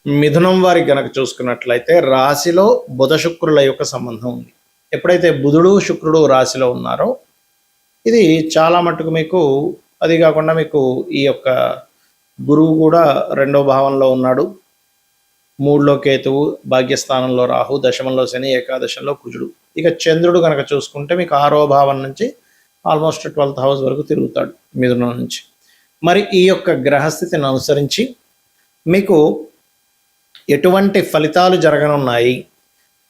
మిథునం వారికి గనక చూసుకున్నట్లయితే రాశిలో బుధ శుక్రుల యొక్క సంబంధం ఉంది. ఎప్పుడైతే బుధుడు శుక్రుడు రాశిలో ఉన్నారో ఇది చాలా మట్టుకు మీకు, అది కాకుండా మీకు ఈ యొక్క గురువు కూడా 2వ భావంలో ఉన్నాడు, 3లో కేతువు, భాగ్యస్థానంలో రాహు, దశమంలో శని, ఏకాదశంలో కుజుడు. ఇక చంద్రుడు కనుక చూసుకుంటే మీకు 6వ భావం నుంచి ఆల్మోస్ట్ 12th హౌస్ వరకు తిరుగుతాడు మిథునం నుంచి. మరి ఈ యొక్క గ్రహస్థితిని అనుసరించి మీకు ఎటువంటి ఫలితాలు జరగనున్నాయి,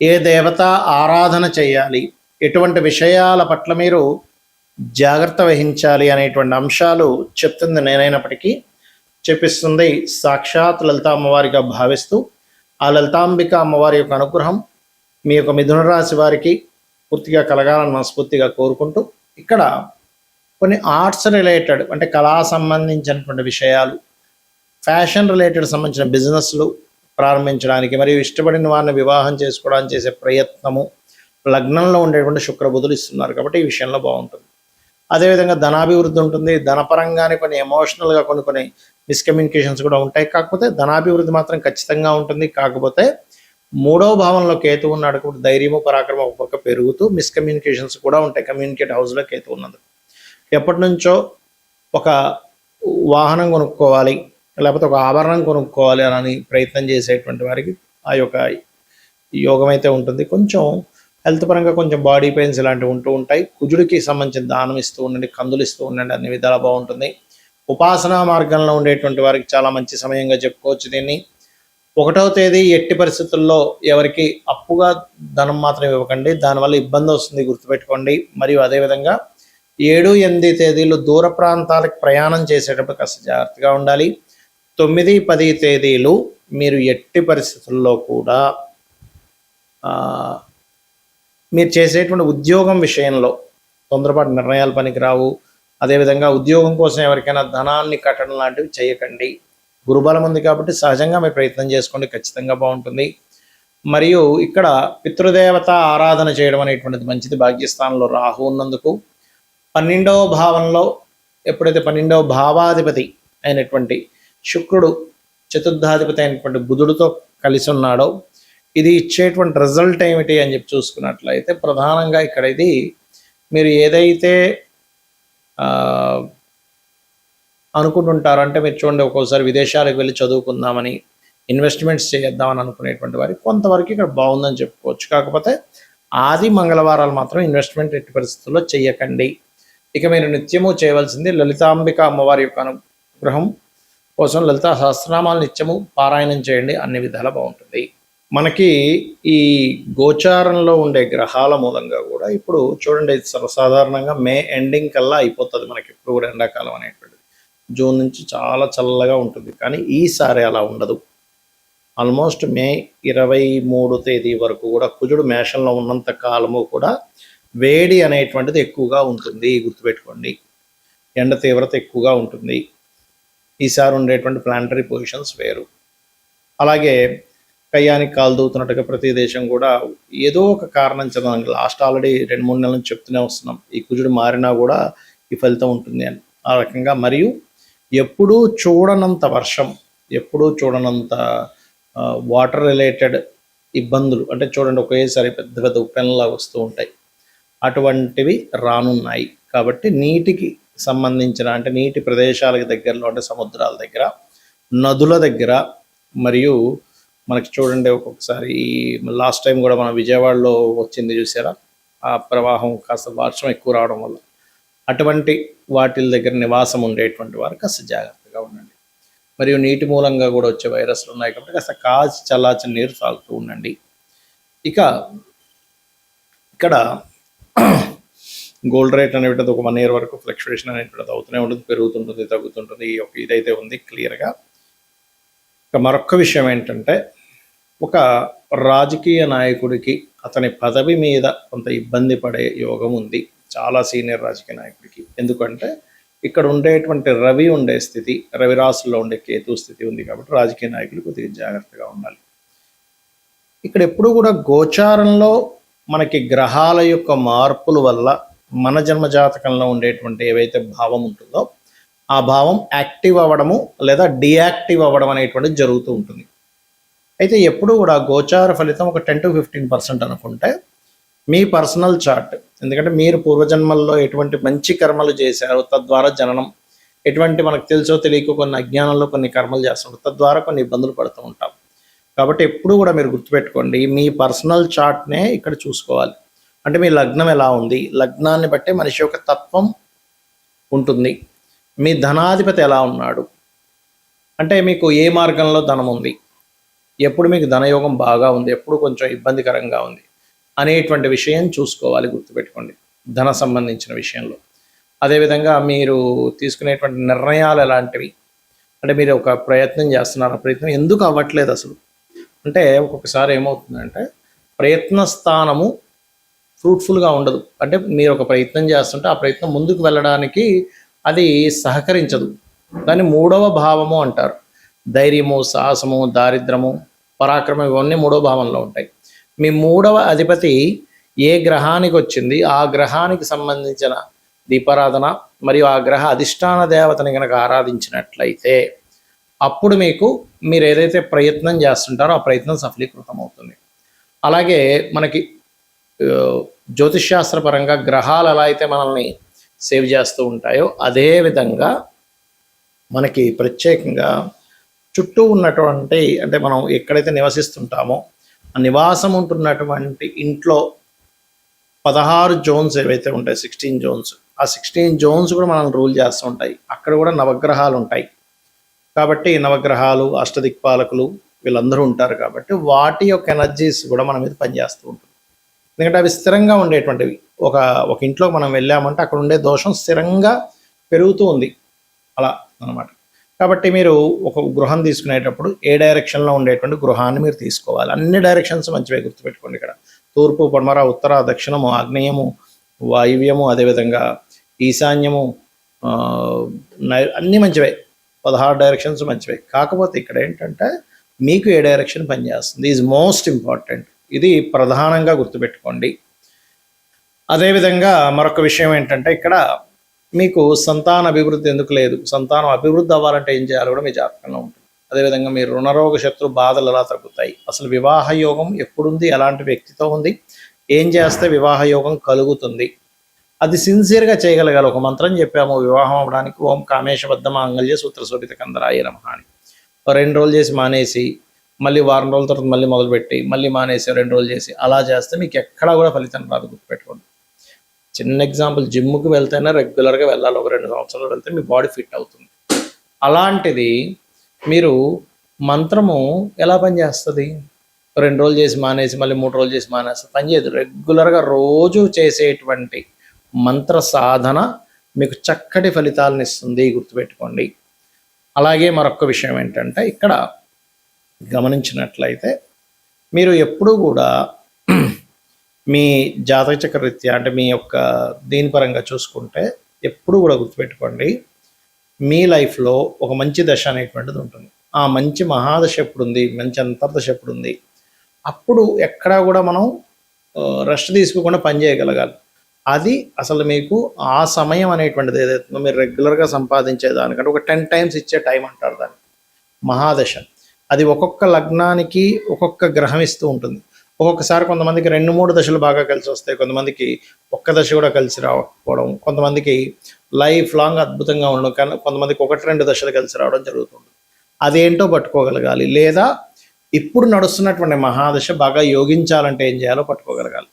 ఏ దేవత ఆరాధన చేయాలి, ఎటువంటి విషయాల పట్ల మీరు జాగ్రత్త వహించాలి అనేటువంటి అంశాలు చెప్తుంది నేనైనప్పటికీ చెప్పిస్తుంది సాక్షాత్ లలిత అమ్మవారిగా భావిస్తూ, ఆ లలితాంబిక అమ్మవారి యొక్క అనుగ్రహం మీ యొక్క మిథున రాశి వారికి పూర్తిగా కలగాలని మనస్ఫూర్తిగా కోరుకుంటూ, ఇక్కడ కొన్ని ఆర్ట్స్ రిలేటెడ్ అంటే కళా సంబంధించినటువంటి విషయాలు, ఫ్యాషన్ రిలేటెడ్ సంబంధించిన బిజినెస్లు ప్రారంభించడానికి, మరియు ఇష్టపడిన వారిని వివాహం చేసుకోవడానికి చేసే ప్రయత్నము లగ్నంలో ఉండేటువంటి శుక్రబుధులు ఇస్తున్నారు కాబట్టి ఈ విషయంలో బాగుంటుంది. అదేవిధంగా ధనాభివృద్ధి ఉంటుంది. ధనపరంగానే కొన్ని ఎమోషనల్గా కొన్ని మిస్కమ్యూనికేషన్స్ కూడా ఉంటాయి. కాకపోతే ధనాభివృద్ధి మాత్రం ఖచ్చితంగా ఉంటుంది. కాకపోతే 3వ భావంలో కేతు ఉన్నాడు కాబట్టి ధైర్యము పరాక్రమం ఒక పక్క పెరుగుతూ మిస్కమ్యూనికేషన్స్ కూడా ఉంటాయి. కమ్యూనికేట్ హౌస్లో కేతు ఉన్నది. ఎప్పటి నుంచో ఒక వాహనం కొనుక్కోవాలి, లేకపోతే ఒక ఆభరణం కొనుక్కోవాలి అని ప్రయత్నం చేసేటువంటి వారికి ఆ యొక్క యోగం అయితే ఉంటుంది. కొంచెం హెల్త్ పరంగా కొంచెం బాడీ పెయిన్స్ ఇలాంటివి ఉంటూ ఉంటాయి. కుజుడికి సంబంధించిన దానం ఇస్తూ ఉండండి, కందులు ఇస్తూ ఉండండి, అన్ని విధాలా బాగుంటుంది. ఉపాసనా మార్గంలో ఉండేటువంటి వారికి చాలా మంచి సమయంగా చెప్పుకోవచ్చు దీన్ని. 1వ తేదీ ఎట్టి పరిస్థితుల్లో ఎవరికి అప్పుగా ధనం మాత్రం ఇవ్వకండి, దానివల్ల ఇబ్బంది వస్తుంది, గుర్తుపెట్టుకోండి. మరియు అదేవిధంగా 7, 8 తేదీలు దూర ప్రాంతాలకు ప్రయాణం చేసేటప్పుడు కాస్త జాగ్రత్తగా ఉండాలి. 9, 10 తేదీలు మీరు ఎట్టి పరిస్థితుల్లో కూడా మీరు చేసేటువంటి ఉద్యోగం విషయంలో తొందరపాటు నిర్ణయాలు పనికిరావు. అదేవిధంగా ఉద్యోగం కోసం ఎవరికైనా ధనాన్ని కట్టడం లాంటివి చేయకండి. గురుబలం ఉంది కాబట్టి సహజంగా మీరు ప్రయత్నం చేసుకోండి, ఖచ్చితంగా బాగుంటుంది. మరియు ఇక్కడ పితృదేవత ఆరాధన చేయడం అనేటువంటిది మంచిది. భాగ్యస్థానంలో రాహు ఉన్నందుకు 12వ భావంలో ఎప్పుడైతే 12వ భావాధిపతి అయినటువంటి శుక్రుడు చతుర్థాధిపతి అయినటువంటి బుధుడితో కలిసి ఉన్నాడో ఇది ఇచ్చేటువంటి రిజల్ట్ ఏమిటి అని చెప్పి చూసుకున్నట్లయితే ప్రధానంగా ఇక్కడ ఇది మీరు ఏదైతే అనుకుంటుంటారో, అంటే మీరు చూడండి ఒక్కోసారి విదేశాలకు వెళ్ళి చదువుకుందామని, ఇన్వెస్ట్మెంట్స్ చేద్దామని అనుకునేటువంటి వారికి కొంతవరకు ఇక్కడ బాగుందని చెప్పుకోవచ్చు. కాకపోతే ఆది మంగళవారాలు మాత్రం ఇన్వెస్ట్మెంట్ ఎట్టి పరిస్థితుల్లో చెయ్యకండి. ఇక మీరు నిత్యము చేయవలసింది లలితాంబిక అమ్మవారి యొక్క అనుగ్రహం కోసం లలితా సహస్రనామాలు నిత్యము పారాయణం చేయండి, అన్ని విధాలా బాగుంటుంది. మనకి ఈ గోచారంలో ఉండే గ్రహాల మూలంగా కూడా ఇప్పుడు చూడండి సర్వసాధారణంగా మే ఎండింగ్ కల్లా అయిపోతుంది మనకి ఇప్పుడు కూడా ఎండాకాలం అనేటువంటిది. జూన్ నుంచి చాలా చల్లగా ఉంటుంది, కానీ ఈసారి అలా ఉండదు. ఆల్మోస్ట్ మే 23 తేదీ వరకు కూడా కుజుడు మేషంలో ఉన్నంత కాలము కూడా వేడి అనేటువంటిది ఎక్కువగా ఉంటుంది, గుర్తుపెట్టుకోండి. ఎండ తీవ్రత ఎక్కువగా ఉంటుంది. ఈసారి ఉండేటువంటి ప్లానటరీ పొజిషన్స్ వేరు. అలాగే కయ్యానికి కాలు దూతున్నట్టుగా ప్రతి దేశం కూడా ఏదో ఒక కారణం చదవండి. లాస్ట్ ఆల్రెడీ 2-3 నెలల నుంచి చెప్తూనే వస్తున్నాం, ఈ కుజుడు మారినా కూడా ఈ ఫలితం ఉంటుంది అని. ఆ రకంగా మరియు ఎప్పుడూ చూడనంత వర్షం, ఎప్పుడూ చూడనంత వాటర్ రిలేటెడ్ ఇబ్బందులు, అంటే చూడండి ఒకేసారి పెద్ద పెద్ద ఉప్పెనలా వస్తూ ఉంటాయి, అటువంటివి రానున్నాయి. కాబట్టి నీటికి సంబంధించిన, అంటే నీటి ప్రదేశాలకు దగ్గరలో, అంటే సముద్రాల దగ్గర, నదుల దగ్గర, మరియు మనకి చూడండి ఒక్కొక్కసారి లాస్ట్ టైం కూడా మన విజయవాడలో వచ్చింది చూసారా, ఆ ప్రవాహం కాస్త వర్షం ఎక్కువ రావడం వల్ల అటువంటి వాటి దగ్గర నివాసం ఉండేటువంటి వారు కాస్త జాగ్రత్తగా ఉండండి. మరియు నీటి మూలంగా కూడా వచ్చే వైరస్లు ఉన్నాయి కాబట్టి కాస్త కాచి చల్లార్చిన నీరు తాగుతూ ఉండండి. ఇక ఇక్కడ గోల్డ్ రేట్ అనేటువంటిది ఒక 1 year వరకు ఫ్లక్చువేషన్ అనేటువంటిది అవుతూనే ఉంటుంది, పెరుగుతుంటుంది, తగ్గుతుంటుంది. ఈ యొక్క ఇదైతే ఉంది క్లియర్గా. ఇక మరొక విషయం ఏంటంటే, ఒక రాజకీయ నాయకుడికి అతని పదవి మీద కొంత ఇబ్బంది పడే యోగం ఉంది, చాలా సీనియర్ రాజకీయ నాయకుడికి. ఎందుకంటే ఇక్కడ ఉండేటువంటి రవి ఉండే స్థితి, రవి రాశుల్లో ఉండే కేతు స్థితి ఉంది కాబట్టి రాజకీయ నాయకులు కొద్దిగా జాగ్రత్తగా ఉండాలి. ఇక్కడ ఎప్పుడు కూడా గోచారంలో మనకి గ్రహాల యొక్క మార్పుల వల్ల మన జన్మ జాతకంలో ఉండేటువంటి ఏవైతే భావం ఉంటుందో ఆ భావం యాక్టివ్ అవ్వడము లేదా డియాక్టివ్ అవ్వడం అనేటువంటిది జరుగుతూ ఉంటుంది. అయితే ఎప్పుడు కూడా గోచార ఫలితం ఒక 10-15% అనుకుంటే మీ పర్సనల్ చార్ట్, ఎందుకంటే మీరు పూర్వజన్మల్లో ఎటువంటి మంచి కర్మలు చేశారో తద్వారా జననం, ఎటువంటి మనకు తెలుసో తెలియక కొన్ని అజ్ఞానంలో కొన్ని కర్మలు చేస్తుంటాం, తద్వారా కొన్ని ఇబ్బందులు పడుతూ ఉంటాం. కాబట్టి ఎప్పుడు కూడా మీరు గుర్తుపెట్టుకోండి, మీ పర్సనల్ చార్ట్నే ఇక్కడ చూసుకోవాలి. అంటే మీ లగ్నం ఎలా ఉంది, లగ్నాన్ని బట్టే మనిషి యొక్క తత్వం ఉంటుంది. మీ ధనాధిపతి ఎలా ఉన్నాడు, అంటే మీకు ఏ మార్గంలో ధనం ఉంది, ఎప్పుడు మీకు ధనయోగం బాగా ఉంది, ఎప్పుడు కొంచెం ఇబ్బందికరంగా ఉంది అనేటువంటి విషయం చూసుకోవాలి. గుర్తుపెట్టుకోండి ధన సంబంధించిన విషయంలో. అదేవిధంగా మీరు తీసుకునేటువంటి నిర్ణయాలు ఎలాంటివి, అంటే మీరు ఒక ప్రయత్నం చేస్తున్నారు, ఆ ప్రయత్నం ఎందుకు అవ్వట్లేదు అసలు, అంటే ఒక్కొక్కసారి ఏమవుతుందంటే ప్రయత్న స్థానము ఫ్రూట్ఫుల్గా ఉండదు. అంటే మీరు ఒక ప్రయత్నం చేస్తుంటే ఆ ప్రయత్నం ముందుకు వెళ్ళడానికి అది సహకరించదు. దాన్ని మూడవ భావము అంటారు. ధైర్యము, సాహసము, దారిద్రము, పరాక్రమం ఇవన్నీ మూడవ భావంలో ఉంటాయి. మీ మూడవ అధిపతి ఏ గ్రహానికి వచ్చింది, ఆ గ్రహానికి సంబంధించిన దీపారాధన మరియు ఆ గ్రహ అధిష్టాన దేవతని కనుక ఆరాధించినట్లయితే అప్పుడు మీరు ఏదైతే ప్రయత్నం చేస్తుంటారో ఆ ప్రయత్నం సఫలీకృతం అవుతుంది. అలాగే మనకి జ్యోతిష్శాస్త్రపరంగా గ్రహాలు ఎలా అయితే మనల్ని సేవ్ చేస్తూ ఉంటాయో అదే విధంగా మనకి ప్రత్యేకంగా చుట్టూ ఉన్నటువంటి, అంటే మనం ఎక్కడైతే నివసిస్తుంటామో ఆ నివాసం ఉంటున్నటువంటి ఇంట్లో 16 జోన్స్ ఏవైతే ఉంటాయి, 16 జోన్స్, ఆ 16 జోన్స్ కూడా మనల్ని రూల్ చేస్తూ ఉంటాయి. అక్కడ కూడా నవగ్రహాలు ఉంటాయి. కాబట్టి నవగ్రహాలు, అష్టదిక్పాలకులు వీళ్ళందరూ ఉంటారు. కాబట్టి వాటి యొక్క ఎనర్జీస్ కూడా మన మీద పనిచేస్తూ ఉంటుంది. ఎందుకంటే అవి స్థిరంగా ఉండేటువంటివి. ఒక ఇంట్లో మనం వెళ్ళామంటే అక్కడ ఉండే దోషం స్థిరంగా పెరుగుతూ ఉంది అలా అనమాట. కాబట్టి మీరు ఒక గృహం తీసుకునేటప్పుడు ఏ డైరెక్షన్లో ఉండేటువంటి గృహాన్ని మీరు తీసుకోవాలి. అన్ని డైరెక్షన్స్ మంచివే, గుర్తుపెట్టుకోండి. ఇక్కడ తూర్పు, పడమర, ఉత్తర, దక్షిణము, ఆగ్నేయము, వాయువ్యము, అదేవిధంగా ఈశాన్యము, అన్నీ మంచివే. 16 డైరెక్షన్స్ మంచివే. కాకపోతే ఇక్కడ ఏంటంటే మీకు ఏ డైరెక్షన్ పనిచేస్తుంది ఈజ్ మోస్ట్ ఇంపార్టెంట్. ఇది ప్రధానంగా గుర్తుపెట్టుకోండి. అదేవిధంగా మరొక విషయం ఏంటంటే ఇక్కడ మీకు సంతాన అభివృద్ధి ఎందుకు లేదు, సంతానం అభివృద్ధి అవ్వాలంటే ఏం చేయాలో కూడా మీ జాతకంలో ఉంటుంది. అదేవిధంగా మీరు రుణరోగ శత్రు బాధలు ఎలా తగ్గుతాయి, అసలు వివాహ యోగం ఎప్పుడుంది, ఎలాంటి వ్యక్తితో ఉంది, ఏం చేస్తే వివాహ యోగం కలుగుతుంది, అది సిన్సియర్గా చేయగలగాలి. ఒక మంత్రం చెప్పాము వివాహం అవ్వడానికి, ఓం కామేశబద్ధ మాంగళ్య సూత్రశోభిత కందరాయ నమః అని. 2 రోజులు చేసి మానేసి మళ్ళీ వారం రోజుల తర్వాత మళ్ళీ మొదలుపెట్టి మళ్ళీ మానేసి 2 రోజులు చేసి అలా చేస్తే మీకు ఎక్కడా కూడా ఫలితం రాదు, గుర్తుపెట్టుకోండి. చిన్న ఎగ్జాంపుల్, జిమ్కి వెళ్తేనే రెగ్యులర్గా వెళ్ళాలి. ఒక 2 సంవత్సరాలు వెళ్తే మీ బాడీ ఫిట్ అవుతుంది. అలాంటిది మీరు మంత్రము ఎలా పనిచేస్తుంది, 2 రోజులు చేసి మానేసి మళ్ళీ 3 రోజులు చేసి మానేస్తే పనిచేయదు. రెగ్యులర్గా రోజు చేసేటువంటి మంత్ర సాధన మీకు చక్కటి ఫలితాలను ఇస్తుంది, గుర్తుపెట్టుకోండి. అలాగే మరొక విషయం ఏంటంటే ఇక్కడ గమనించినట్లయితే మీరు ఎప్పుడూ కూడా మీ జాతక చక్ర రీత్యా, అంటే మీ యొక్క దీని పరంగా చూసుకుంటే ఎప్పుడు కూడా గుర్తుపెట్టుకోండి, మీ లైఫ్లో ఒక మంచి దశ అనేటువంటిది ఉంటుంది. ఆ మంచి మహాదశ ఎప్పుడు ఉంది, మంచి అంతర్దశ ఎప్పుడు ఉంది, అప్పుడు ఎక్కడా కూడా మనం రెస్ట్ తీసుకోకుండా పని చేయగలగాలి. అది అసలు మీకు ఆ సమయం అనేటువంటిది ఏదైతుందో మీరు రెగ్యులర్గా సంపాదించేదానికంటే ఒక 10 టైమ్స్ ఇచ్చే టైం అంటారు దాన్ని, మహాదశ. అది ఒక్కొక్క లగ్నానికి ఒక్కొక్క గ్రహం ఇస్తూ ఉంటుంది. ఒక్కొక్కసారి కొంతమందికి 2-3 దశలు బాగా కలిసి వస్తాయి, కొంతమందికి ఒక్క దశ కూడా కలిసి రాకపోవడం, కొంతమందికి లైఫ్ లాంగ్ అద్భుతంగా ఉండడం, కానీ కొంతమందికి 1-2 దశలు కలిసి రావడం జరుగుతుంది. అదేంటో పట్టుకోగలగాలి. లేదా ఇప్పుడు నడుస్తున్నటువంటి మహాదశ బాగా యోగించాలంటే ఏం చేయాలో పట్టుకోగలగాలి.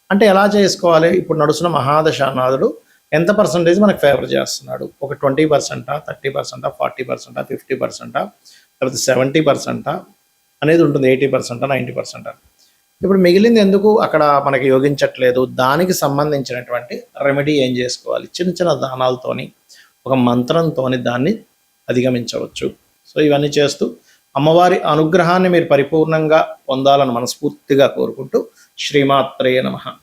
అంటే ఎలా చేసుకోవాలి, ఇప్పుడు నడుస్తున్న మహాదశానాథుడు ఎంత పర్సంటేజ్ మనకు ఫేవర్ చేస్తున్నాడు, ఒక 20%, 30%, 40%, 50%, లేకపోతే 70% అనేది ఉంటుంది, 80%, 90%. ఇప్పుడు మిగిలింది ఎందుకు అక్కడ మనకి యోగించట్లేదు, దానికి సంబంధించినటువంటి రెమెడీ ఏం చేసుకోవాలి, చిన్న చిన్న దానాలతోని, ఒక మంత్రంతోని దాన్ని అధిగమించవచ్చు. సో ఇవన్నీ చేస్తూ అమ్మవారి అనుగ్రహాన్ని మీరు పరిపూర్ణంగా పొందాలని మనస్ఫూర్తిగా కోరుకుంటూ శ్రీమాత్రే నమః.